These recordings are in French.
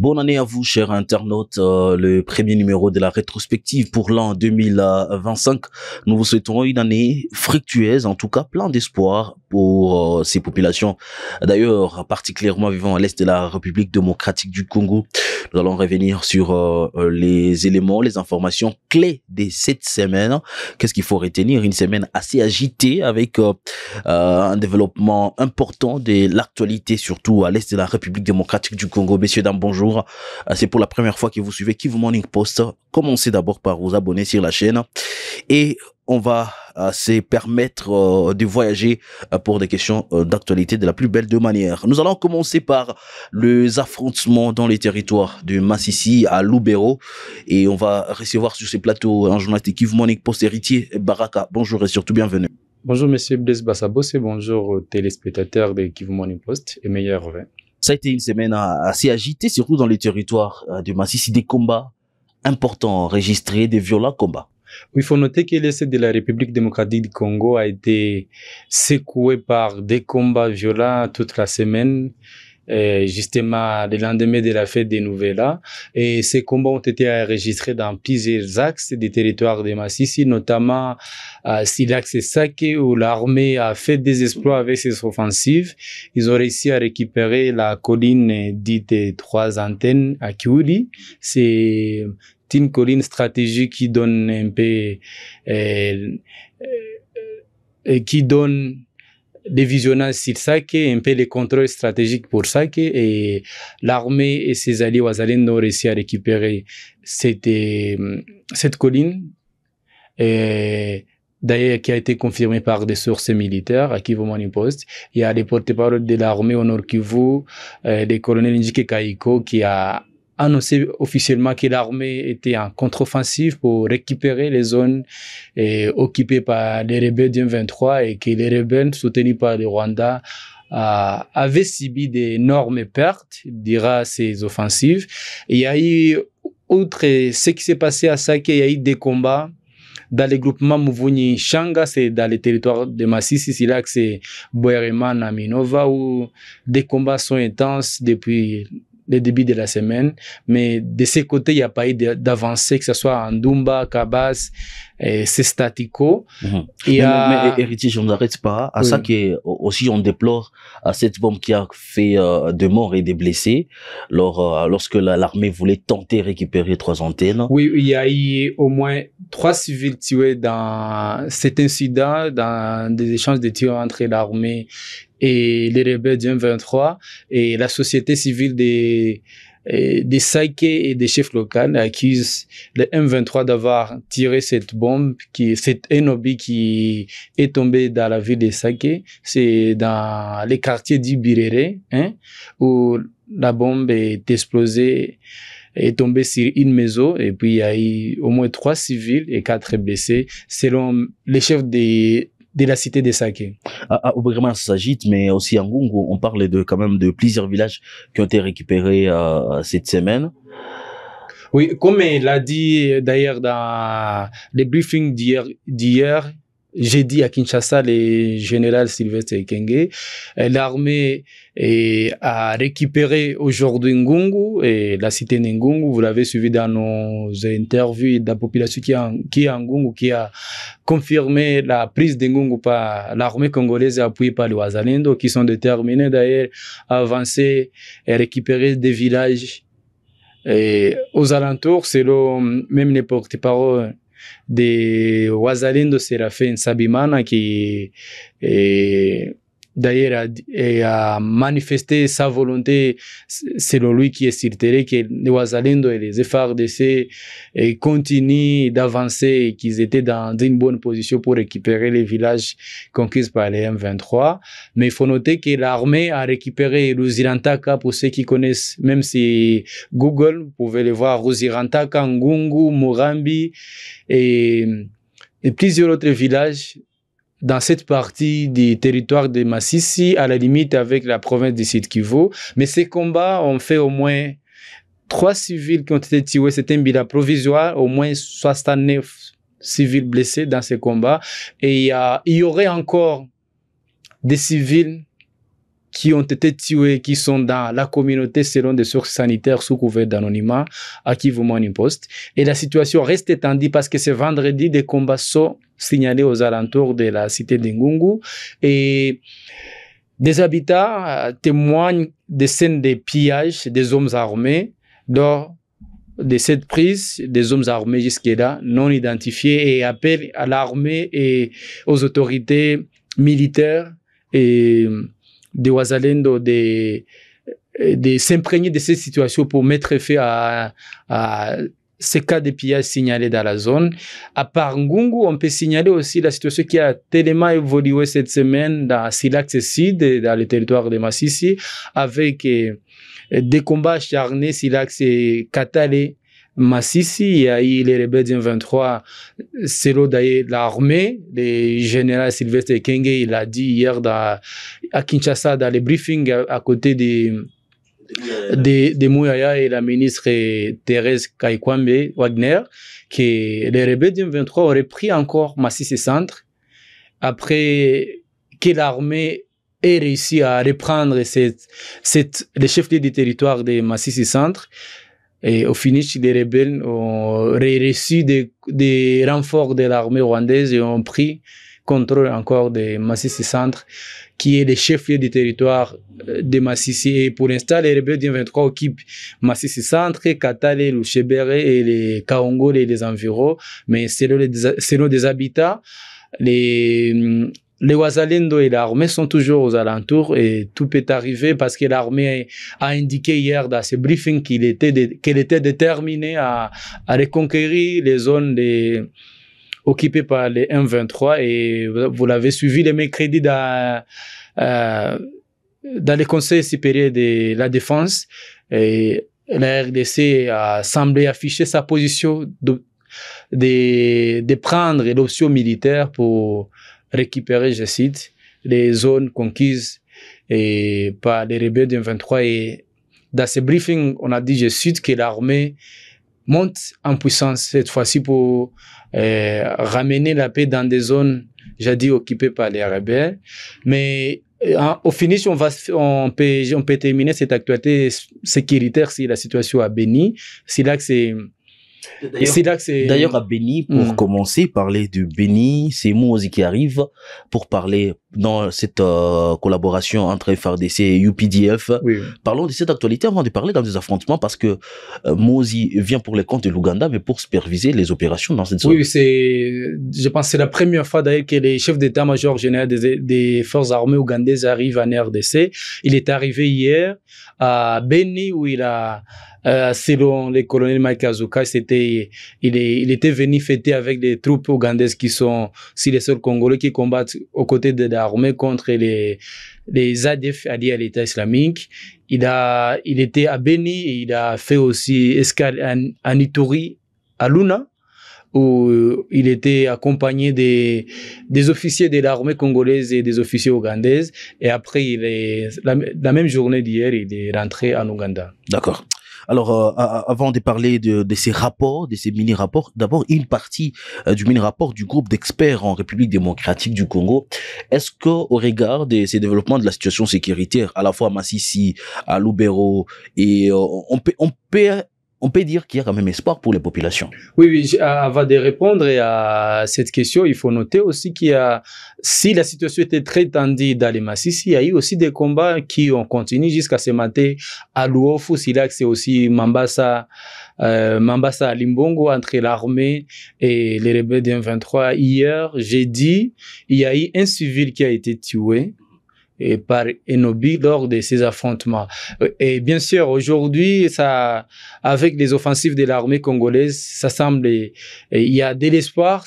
Bonne année à vous, chers internautes. Le premier numéro de la rétrospective pour l'an 2025. Nous vous souhaitons une année fructueuse, en tout cas plein d'espoir pour ces populations. D'ailleurs, particulièrement vivant à l'est de la République démocratique du Congo. Nous allons revenir sur les éléments, les informations clés de cette semaine. Qu'est-ce qu'il faut retenir? Une semaine assez agitée avec un développement important de l'actualité, surtout à l'est de la République démocratique du Congo. Messieurs, dames, bonjour. C'est pour la première fois que vous suivez Kivu Morning Post. Commencez d'abord par vous abonner sur la chaîne et on va se permettre de voyager pour des questions d'actualité de la plus belle de manière. Nous allons commencer par les affrontements dans les territoires de Massissi à Lubero et on va recevoir sur ce plateau un journaliste de Kivu Morning Post, Héritier Baraka. Bonjour et surtout bienvenue. Bonjour Monsieur Blaise Bassabos et bonjour aux téléspectateurs de Kivu Morning Post et meilleurs vœux. Ça a été une semaine assez agitée, surtout dans les territoires de Massissi, des combats importants enregistrés, des violents combats. Oui, il faut noter que l'Est de la République démocratique du Congo a été secoué par des combats violents toute la semaine, justement le lendemain de la fête des Nouvelles. Et ces combats ont été enregistrés dans plusieurs axes des territoires de Massissi, notamment l'axe Sake où l'armée a fait des exploits avec ses offensives. Ils ont réussi à récupérer la colline dite Trois Antennes à Kiuli. C'est une colline stratégique qui donne un peu, qui donne des visionnages sur Sake, un peu les contrôles stratégiques pour Sake, et l'armée et ses alliés Wazalendo ont réussi à récupérer cette colline, d'ailleurs qui a été confirmée par des sources militaires à Kivu Morning Post. Il y a les porte-parole de l'armée au Nord Kivu, le colonel Njike Kaiko, qui a annoncé officiellement que l'armée était en contre-offensive pour récupérer les zones occupées par les rebelles du M23 et que les rebelles soutenus par le Rwanda avaient subi d'énormes pertes durant ces offensives. Et il y a eu, outre ce qui s'est passé à Sake, il y a eu des combats dans les groupements Muvunyi Shanga, c'est dans les territoires de Massissi, c'est là que c'est Boereman à Minova, où des combats sont intenses depuis le début de la semaine, mais de ces côtés, il n'y a pas eu d'avancée, que ce soit en Dumba, Kabas, c'est statico. Mais Héritier, je ne m'arrête pas à ça que aussi on déplore à cette bombe qui a fait de morts et des blessés lorsque l'armée voulait tenter de récupérer 3 antennes. Oui, il y a eu au moins 3 civils tués dans cet incident, dans des échanges de tirs entre l'armée et les rebelles du M23, et la société civile des Sake et des chefs locaux accusent le M23 d'avoir tiré cette bombe, cette Enobi qui est tombée dans la ville de Sake. C'est dans les quartiers d'Ibirere, où la bombe est explosée, est tombée sur une maison, et puis il y a eu au moins 3 civils et 4 blessés, selon les chefs de la cité de Sake. Vraiment, ça s'agite, mais aussi en Ngungu, on parle quand même de plusieurs villages qui ont été récupérés cette semaine. Oui, comme il l'a dit d'ailleurs dans les briefings d'hier, jeudi à Kinshasa, le général Sylvestre Ekenge, l'armée a récupéré aujourd'hui Ngungu et la cité de Ngungu. Vous l'avez suivi dans nos interviews de la population qui est en Ngungu, qui a confirmé la prise de Ngungu par l'armée congolaise appuyée par les Wazalendo, qui sont déterminés d'ailleurs à avancer et récupérer des villages aux alentours, selon même les porte-parole de Wazalendo, Séraphin Sabimana, qui d'ailleurs a manifesté sa volonté, selon lui, qui est sur le terrain, que les Wazalendo et les FARDC continuent d'avancer et qu'ils étaient dans une bonne position pour récupérer les villages conquis par les M23. Mais il faut noter que l'armée a récupéré Ruzirantaka, pour ceux qui connaissent, même si Google, vous pouvez le voir, Ruzirantaka, Ngungu, Murambi et plusieurs autres villages dans cette partie du territoire de Massissi, à la limite avec la province du Sud Kivu. Mais ces combats ont fait au moins 3 civils qui ont été tués. C'était un bilan provisoire, au moins 69 civils blessés dans ces combats. Et il y aurait encore des civils qui ont été tués, qui sont dans la communauté selon des sources sanitaires sous couvert d'anonymat à Kivu Morning Post. Et la situation reste étendue parce que ce vendredi, des combats sont signalés aux alentours de la cité d'Ngungu et des habitants témoignent des scènes de pillage des hommes armés lors de cette prise des hommes armés jusque-là non identifiés et appellent à l'armée et aux autorités militaires et de Wazalendo de s'imprégner de cette situation pour mettre fin à ces cas de pillage signalés dans la zone. À part Ngungu, on peut signaler aussi la situation qui a tellement évolué cette semaine dans Silax Sud, dans le territoire de Massissi, avec des combats acharnés, Silax et Katale, Massissi. Il y a eu les rebelles du 23, c'est d'ailleurs l'armée, le général Sylvestre Kenge, il a dit hier à Kinshasa, dans les briefings à côté de Mouyaya et la ministre Thérèse Kaikwambe Wagner, que les rebelles du 23 auraient pris encore Massissi Centre après que l'armée ait réussi à reprendre les chefs-lieux du territoire de Massissi Centre. Et au finish, les rebelles ont reçu des renforts de l'armée rwandaise et ont pris contrôle encore de Massissi Centre, qui est le chef-lieu du territoire de Massissi. Et pour l'instant, les rebelles du 23 occupent Massissi Centre, Katale, Luchebere et les Kaongole et les environs. Mais selon des habitats, les Wazalendo et l'armée sont toujours aux alentours et tout peut arriver parce que l'armée a indiqué hier dans ce briefing qu'elle était déterminée à reconquérir les zones occupées par les M23 et vous l'avez suivi le mercredi dans le Conseil supérieur de la défense et la RDC a semblé afficher sa position de prendre l'option militaire pour récupérer, je cite, les zones conquises par les rebelles du 23. Et dans ce briefing, on a dit, je cite, que l'armée monte en puissance cette fois-ci pour ramener la paix dans des zones, j'ai dit, occupées par les rebelles. Mais au finish, on peut terminer cette actualité sécuritaire si la situation a béni. C'est là que c'est... D'ailleurs, à Béni, pour commencer, parler de Béni, c'est Mouzi qui arrive pour parler dans cette collaboration entre FRDC et UPDF. Oui. Parlons de cette actualité avant de parler dans des affrontements parce que Mouzi vient pour les comptes de l'Ouganda, mais pour superviser les opérations dans cette zone. Oui, je pense que c'est la première fois d'ailleurs que les chefs d'état-major général des forces armées ougandaises arrivent en RDC. Il est arrivé hier à Béni où il a selon le colonel Mike Azuka, il était venu fêter avec des troupes ougandaises qui sont si les seuls Congolais qui combattent aux côtés de l'armée contre les ADF alliés à l'État islamique. Il était à Béni et il a fait aussi escale à Ituri, à Luna, où il était accompagné des officiers de l'armée congolaise et des officiers ougandaises. Et après, la même journée d'hier, il est rentré en Ouganda. D'accord. Alors, avant de parler de ces rapports, de ces mini-rapports, d'abord une partie du mini-rapport du groupe d'experts en République démocratique du Congo. Est-ce que, au regard de ces développements de la situation sécuritaire, à la fois à Massissi, à Lubero, et on peut dire qu'il y a quand même espoir pour les populations? Oui, avant de répondre à cette question, il faut noter aussi si la situation était très tendue dans les Massissi, il y a eu aussi des combats qui ont continué jusqu'à ce matin à Luofu, c'est aussi Mambasa à Limbongo, entre l'armée et les rebelles du 23. Hier, jeudi, il y a eu un civil qui a été tué par Enobi lors de ces affrontements. Et bien sûr, aujourd'hui, avec les offensives de l'armée congolaise, ça semble, il y a de l'espoir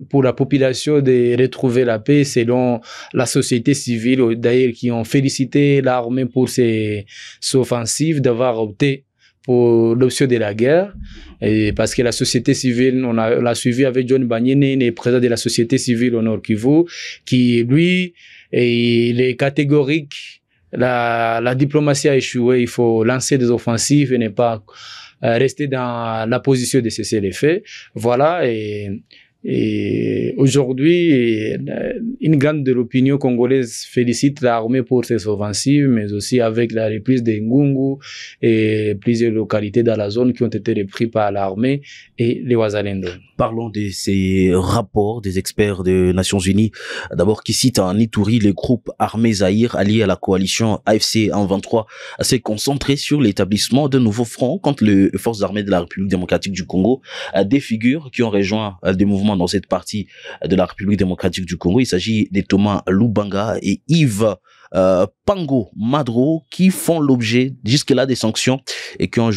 pour la population de retrouver la paix selon la société civile, d'ailleurs, qui ont félicité l'armée pour ces offensives, d'avoir opté pour l'option de la guerre, et parce que la société civile, on l'a suivi avec John Banyene, le président de la société civile au Nord Kivu, qui, lui, il est catégorique. La diplomatie a échoué, il faut lancer des offensives et ne pas rester dans la position de cesser les faits. Voilà, et Et aujourd'hui, une grande de l'opinion congolaise félicite l'armée pour ses offensives, mais aussi avec la reprise de Ngungu et plusieurs localités dans la zone qui ont été reprises par l'armée et les Wazalendo. Parlons de ces rapports des experts des Nations Unies. D'abord, qui citent en Ituri les groupes armés Zaïre alliés à la coalition AFC M23 s'est concentré sur l'établissement de nouveaux fronts contre les forces armées de la République démocratique du Congo. Des figures qui ont rejoint des mouvements dans cette partie de la République démocratique du Congo. Il s'agit de Thomas Lubanga et Yves Pango Madro qui font l'objet jusque-là des sanctions et qui ont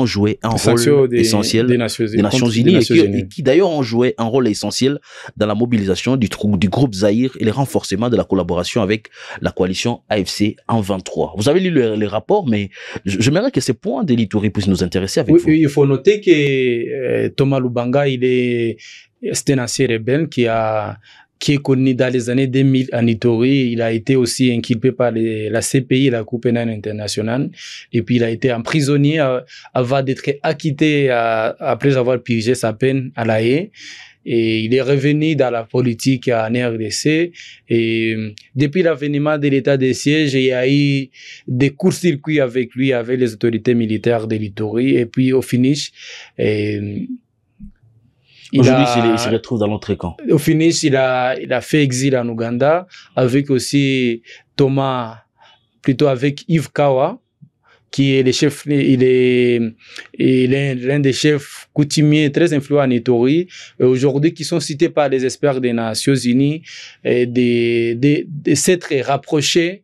joué un rôle essentiel des Nations Unies et qui d'ailleurs ont joué un rôle essentiel dans la mobilisation du groupe Zaïre et le renforcement de la collaboration avec la coalition AFC en 23. Vous avez lu les rapports, mais j'aimerais que ces points de l'Ituri puissent nous intéresser avec vous. Il faut noter que Thomas Lubanga, c'est un ancien rebelle qui est connu dans les années 2000 en Ituri. Il a été aussi inculpé par la CPI, la Cour pénale internationale. Et puis, il a été emprisonné avant d'être acquitté après avoir purgé sa peine à La Haye. Et il est revenu dans la politique en RDC. Et depuis l'avènement de l'état de siège, il y a eu des courts-circuits avec lui, avec les autorités militaires de l'Ituri. Et puis, au finish, aujourd'hui, il se retrouve dans l'autre camp. Au finish, il a fait exil en Ouganda avec aussi avec Yves Kawa, qui est le chef, il est l'un des chefs coutumiers très influents en Ituri, aujourd'hui qui sont cités par les experts des Nations Unies, de s'être rapprochés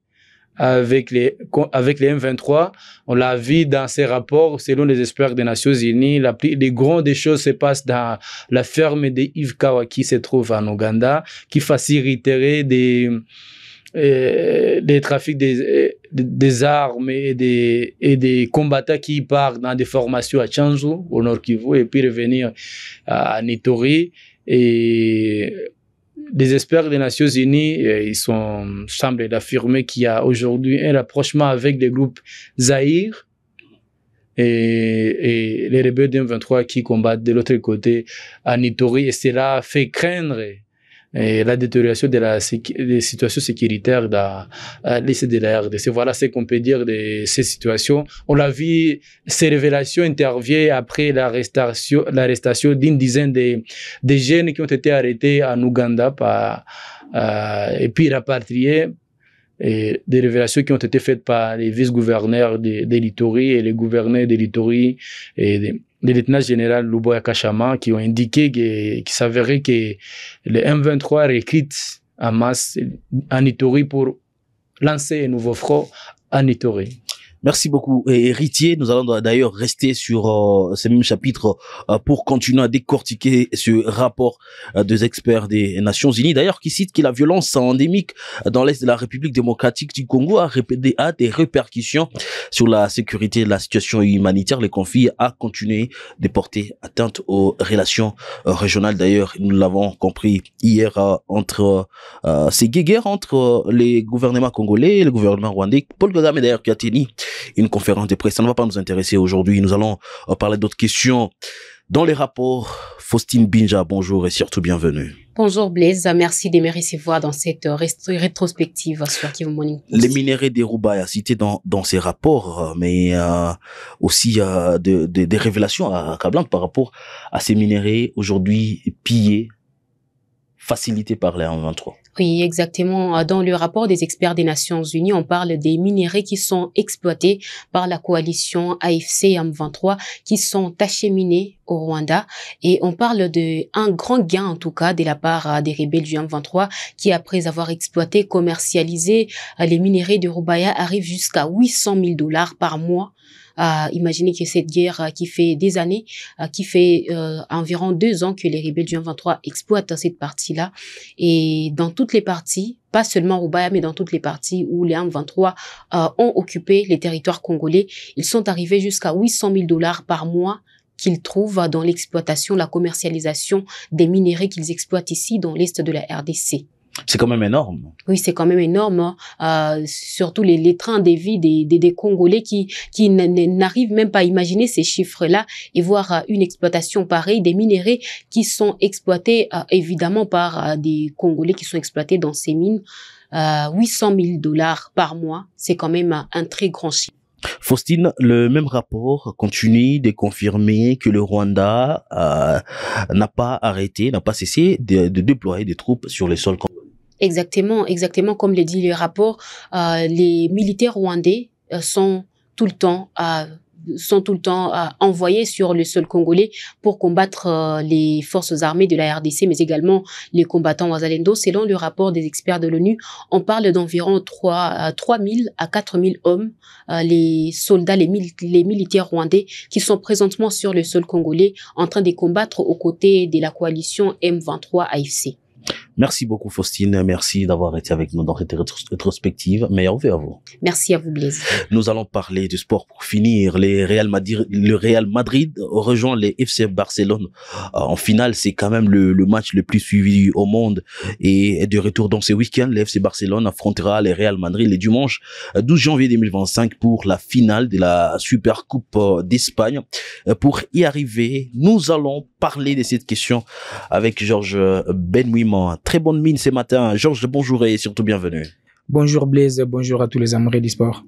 avec les M23. On l'a vu dans ces rapports, selon les experts des Nations Unies, les grandes choses se passent dans la ferme de Yves Kawa qui se trouve en Ouganda, qui faciliterait des trafics des armes et des combattants qui partent dans des formations à Tchanzu, au Nord Kivu, et puis revenir à Ituri. Et des experts des Nations Unies, semblent affirmer qu'il y a aujourd'hui un rapprochement avec les groupes Zaïre et les rebelles du M23 qui combattent de l'autre côté en Ituri. Et cela fait craindre la détérioration des situations sécuritaires dans l'est de la RDC. Voilà ce qu'on peut dire de ces situations. On l'a vu, ces révélations interviennent après l'arrestation d'une dizaine de jeunes qui ont été arrêtés en Ouganda et puis rapatriés. Et des révélations qui ont été faites par les vice-gouverneurs de l'Ituri et les gouverneurs de l'Ituri et le lieutenant général Luboya Kachama qui ont indiqué qu'il s'avérait que le M23 recrute en masse en Ituri pour lancer un nouveau front en Ituri. Merci beaucoup. Et héritier, nous allons d'ailleurs rester sur ce même chapitre pour continuer à décortiquer ce rapport des experts des Nations Unies, d'ailleurs qui cite que la violence endémique dans l'est de la République démocratique du Congo a des répercussions sur la sécurité, la situation humanitaire. Les conflits a continué de porter atteinte aux relations régionales. D'ailleurs, nous l'avons compris hier entre ces guerres entre les gouvernements congolais et le gouvernement rwandais. Paul Kagame d'ailleurs qui a tenu une conférence de presse. Ça ne va pas nous intéresser aujourd'hui. Nous allons parler d'autres questions. Dans les rapports, Faustine Binja, bonjour et surtout bienvenue. Bonjour Blaise, merci de me recevoir dans cette rétrospective sur Kivu Morning Post. Les minéraux des Roubaïa cités dans ces rapports, mais aussi des révélations accablantes par rapport à ces minéraux aujourd'hui pillés, facilités par les M23. Oui, exactement. Dans le rapport des experts des Nations Unies, on parle des minéraux qui sont exploités par la coalition AFC M23, qui sont acheminés au Rwanda. Et on parle d'un grand gain, en tout cas, de la part des rebelles du M23, qui, après avoir exploité, commercialisé les minéraux de Roubaïa, arrivent jusqu'à $800,000 par mois. Imaginez que cette guerre qui fait des années, qui fait environ 2 ans que les rebelles du M23 exploitent cette partie-là. Et dans toutes les parties, pas seulement Roubaïa, mais dans toutes les parties où les M23 ont occupé les territoires congolais, ils sont arrivés jusqu'à $800,000 par mois qu'ils trouvent dans l'exploitation, la commercialisation des minéraux qu'ils exploitent ici dans l'est de la RDC. C'est quand même énorme. Oui, c'est quand même énorme, hein. Surtout les trains de vie des Congolais qui n'arrivent même pas à imaginer ces chiffres-là et voir une exploitation pareille, des minerais qui sont exploités évidemment par des Congolais qui sont exploités dans ces mines. 800 000 $ par mois, c'est quand même un très grand chiffre. Faustine, le même rapport continue de confirmer que le Rwanda n'a pas cessé de déployer des troupes sur les sols. Exactement, comme le dit le rapport, les militaires rwandais sont tout le temps envoyés sur le sol congolais pour combattre les forces armées de la RDC, mais également les combattants Wazalendo. Selon le rapport des experts de l'ONU, on parle d'environ 3 000 à 4 000 hommes, les soldats, les militaires rwandais qui sont présentement sur le sol congolais en train de combattre aux côtés de la coalition M23 AFC. Merci beaucoup Faustine, merci d'avoir été avec nous dans cette rétrospective. Meilleurs vœux à vous. Merci à vous Blaise. Nous allons parler du sport pour finir. Le Real Madrid rejoint les FC Barcelone en finale. C'est quand même le match le plus suivi au monde et de retour dans ce week-end. Le FC Barcelone affrontera le Real Madrid le dimanche 12 janvier 2025 pour la finale de la Super Coupe d'Espagne. Pour y arriver, nous allons parler de cette question avec Georges Benouiman. Très bonne mine ce matin. Georges, bonjour et surtout bienvenue. Bonjour Blaise, bonjour à tous les amoureux du sport.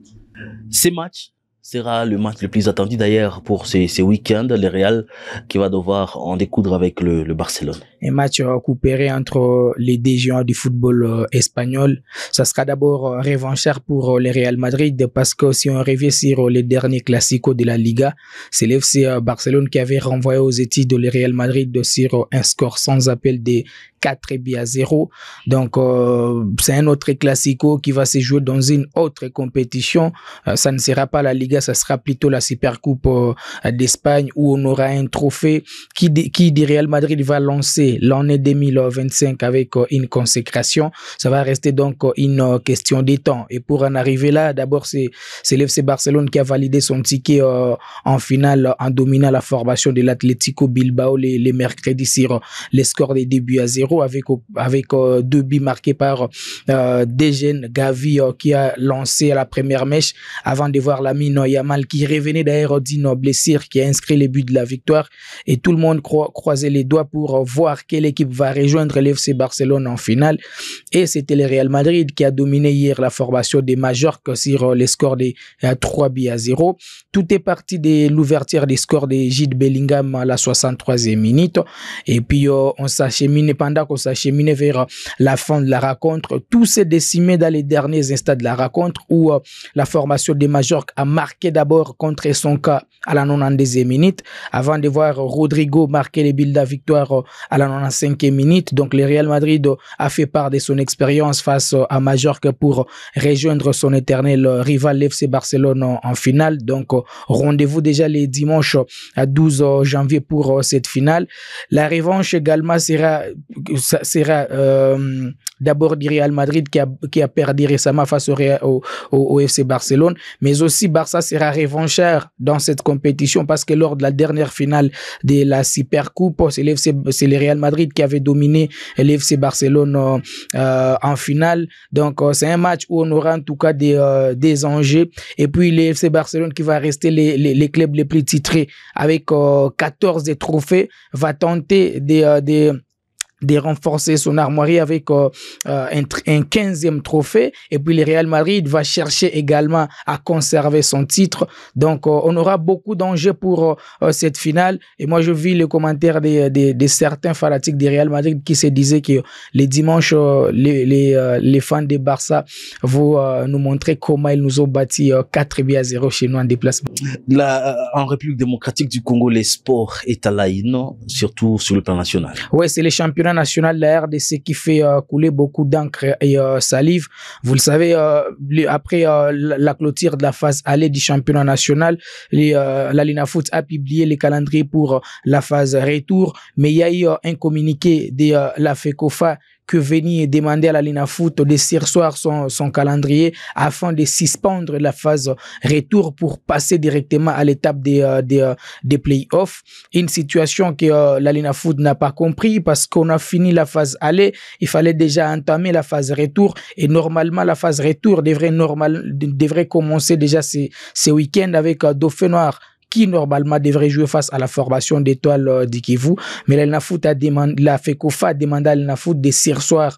Ces matchs sera le match le plus attendu d'ailleurs pour ces week-ends, le Real qui va devoir en découdre avec le Barcelone. Un match coupéré entre les deux géants du football espagnol. Ça sera d'abord revanchard pour le Real Madrid parce que si on revient sur les derniers classicos de la Liga, c'est l'FC Barcelone qui avait renvoyé aux études le Real Madrid sur un score sans appel de 4-0. Donc, c'est un autre classico qui va se jouer dans une autre compétition. Ça ne sera pas la Liga, ça sera plutôt la Supercoupe d'Espagne où on aura un trophée qui du Real Madrid va lancer l'année 2025 avec une consécration. Ça va rester donc une question de temps. Et pour en arriver là, d'abord, c'est l'FC Barcelone qui a validé son ticket en finale en dominant la formation de l'Atlético Bilbao les mercredis sur les scores des débuts à 0. Avec 2 buts marqués par Dejen Gavi qui a lancé la première mèche avant de voir Lamine Yamal qui revenait d'ailleurs d'une blessure qui a inscrit les buts de la victoire et tout le monde croisait les doigts pour voir quelle équipe va rejoindre l'FC Barcelone en finale et c'était le Real Madrid qui a dominé hier la formation des Majorque sur les scores de 3-0. Tout est parti de l'ouverture des scores de Jude Bellingham à la 63e minute et puis on s'achemine pendant qu'on s'acheminait vers la fin de la rencontre. Tout s'est décimé dans les derniers instants de la rencontre où la formation des Majorque a marqué d'abord contre son cas à la 92e minute avant de voir Rodrigo marquer les buts de la victoire à la 95e minute. Donc le Real Madrid a fait part de son expérience face à Majorque pour rejoindre son éternel rival l'FC Barcelone en finale. Donc rendez-vous déjà les dimanches à 12 janvier pour cette finale. La revanche également sera d'abord du Real Madrid qui a perdu récemment face au FC Barcelone, mais aussi Barça sera revanchard dans cette compétition parce que lors de la dernière finale de la Supercoupe, c'est le Real Madrid qui avait dominé l'FC Barcelone en finale. Donc c'est un match où on aura en tout cas des enjeux et puis l'FC Barcelone qui va rester les clubs les plus titrés avec 14 trophées va tenter de renforcer son armoirie avec un 15e trophée et puis le Real Madrid va chercher également à conserver son titre. Donc on aura beaucoup d'enjeux pour cette finale et moi je vis le commentaire de certains fanatiques du Real Madrid qui se disaient que les dimanches les fans de Barça vont nous montrer comment ils nous ont battu 4-0 chez nous en déplacement. En République démocratique du Congo, les sports est à la une, surtout sur le plan national. Ouais, c'est les championnats national de la RDC qui fait couler beaucoup d'encre et salive. Vous le savez, après la clôture de la phase aller du championnat national, la Linafoot a publié les calendriers pour la phase retour, mais il y a eu un communiqué de la FECOFA que venir demander à la Linafoot de surseoir son calendrier afin de suspendre la phase retour pour passer directement à l'étape des playoffs. Une situation que la Linafoot n'a pas compris parce qu'on a fini la phase aller, il fallait déjà entamer la phase retour et normalement la phase retour devrait commencer déjà ce week-end avec Dauphin Noir qui normalement devrait jouer face à la formation d'Étoile du Kivu. Mais la FECOFA a demandé à l'Linafoot de surseoir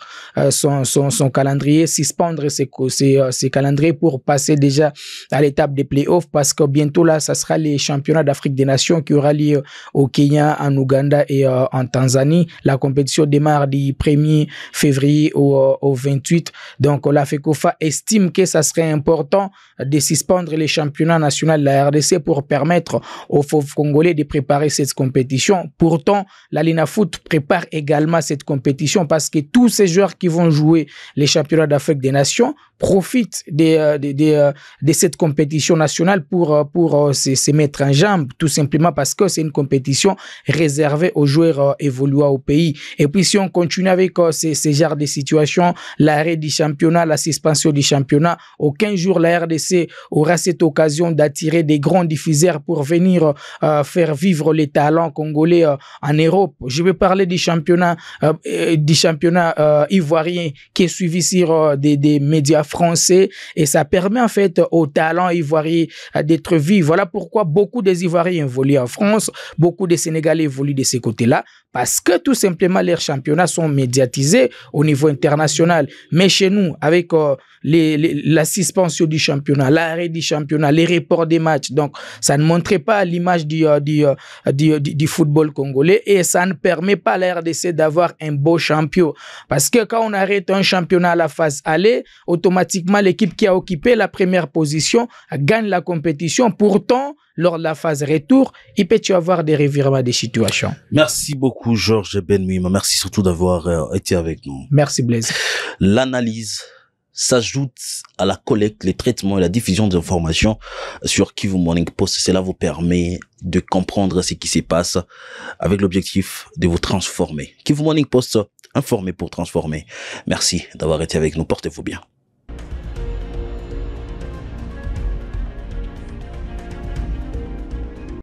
son calendrier, suspendre ses calendriers pour passer déjà à l'étape des playoffs parce que bientôt là, ça sera les championnats d'Afrique des Nations qui aura lieu au Kenya, en Ouganda et en Tanzanie. La compétition démarre du 1er février au 28. Donc la FECOFA estime que ça serait important de suspendre les championnats nationaux de la RDC pour permettre aux Congolais de préparer cette compétition. Pourtant, la Linafoot prépare également cette compétition parce que tous ces joueurs qui vont jouer les championnats d'Afrique des Nations profitent de cette compétition nationale pour se mettre en jambe, tout simplement parce que c'est une compétition réservée aux joueurs évoluant au pays. Et puis, si on continue avec ces genres de situations, l'arrêt du championnat, la suspension du championnat, aucun jour la RDC aura cette occasion d'attirer des grands diffuseurs pour venir faire vivre les talents congolais en Europe. Je vais parler du championnat ivoirien qui est suivi sur des médias français et ça permet en fait aux talents ivoiriens d'être vus. Voilà pourquoi beaucoup des Ivoiriens évoluent en France, beaucoup des Sénégalais évoluent de ces côtés-là parce que tout simplement leurs championnats sont médiatisés au niveau international. Mais chez nous, avec la suspension du championnat, l'arrêt du championnat, les reports des matchs, donc ça ne montrait pas l'image du football congolais et ça ne permet pas à la RDC d'avoir un beau champion. Parce que quand on arrête un championnat à la phase aller, automatiquement l'équipe qui a occupé la première position gagne la compétition. Pourtant, lors de la phase retour, il peut y avoir des revirements de situation. Merci beaucoup, Georges Benmouima. Merci surtout d'avoir été avec nous. Merci, Blaise. L'analyse s'ajoute à la collecte, les traitements et la diffusion d'informations sur Kivu Morning Post. Cela vous permet de comprendre ce qui se passe avec l'objectif de vous transformer. Kivu Morning Post, informé pour transformer. Merci d'avoir été avec nous. Portez-vous bien.